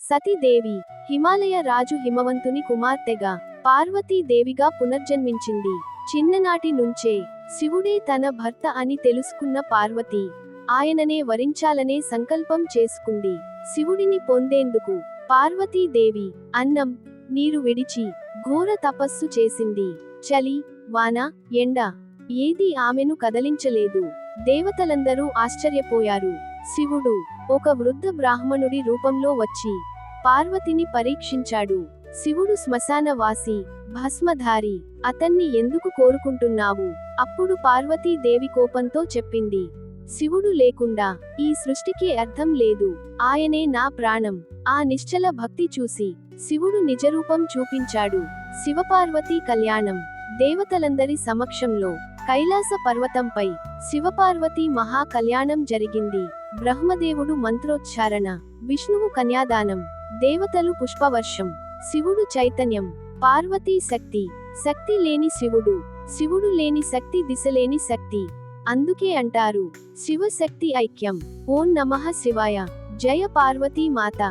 సతీదేవి హిమాలయ రాజు హిమవంతుని కుమార్తెగా పార్వతీదేవిగా పునర్జన్మించింది. చిన్ననాటి నుంచే శివుడే తన భర్త అని తెలుసుకున్న పార్వతి ఆయననే వరించాలనే సంకల్పం చేసుకుంది. శివుడిని పొందేందుకు పార్వతీదేవి అన్నం నీరు విడిచి ఘోర తపస్సు చేసింది. చలి, వాన, ఎండ ఏదీ ఆమెను కదలించలేదు. దేవతలందరూ ఆశ్చర్యపోయారు. శివుడు ఒక వృద్ధ బ్రాహ్మణుడి రూపంలో వచ్చి పార్వతిని పరీక్షించాడు. శివుడు శ్మశానవాసి, భస్మధారి. అతన్ని ఎందుకు కోరుకుంటున్నావు? అప్పుడు పార్వతీదేవి కోపంతో చెప్పింది, శివుడు లేకుండా ఈ సృష్టికి అర్థం లేదు. ఆయనే నా ప్రాణం. ఆ నిశ్చల భక్తి చూసి శివుడు నిజరూపం చూపించాడు. శివపార్వతీ కళ్యాణం దేవతలందరి సమక్షంలో కైలాస పర్వతంపై శివపార్వతీ మహా కళ్యాణం జరిగింది. బ్రహ్మదేవుడు మంత్రోచ్చారణ, విష్ణువు కన్యాదానం, దేవతలు పుష్పవర్షం. శివుడు చైతన్యం, పార్వతీ శక్తి. శక్తి లేని శివుడు, శివుడు లేని శక్తి, దిశలేని శక్తి. అందుకే అంటారు శివశక్తి ఐక్యం. ఓం నమః శివాయ. జయ పార్వతీ మాత.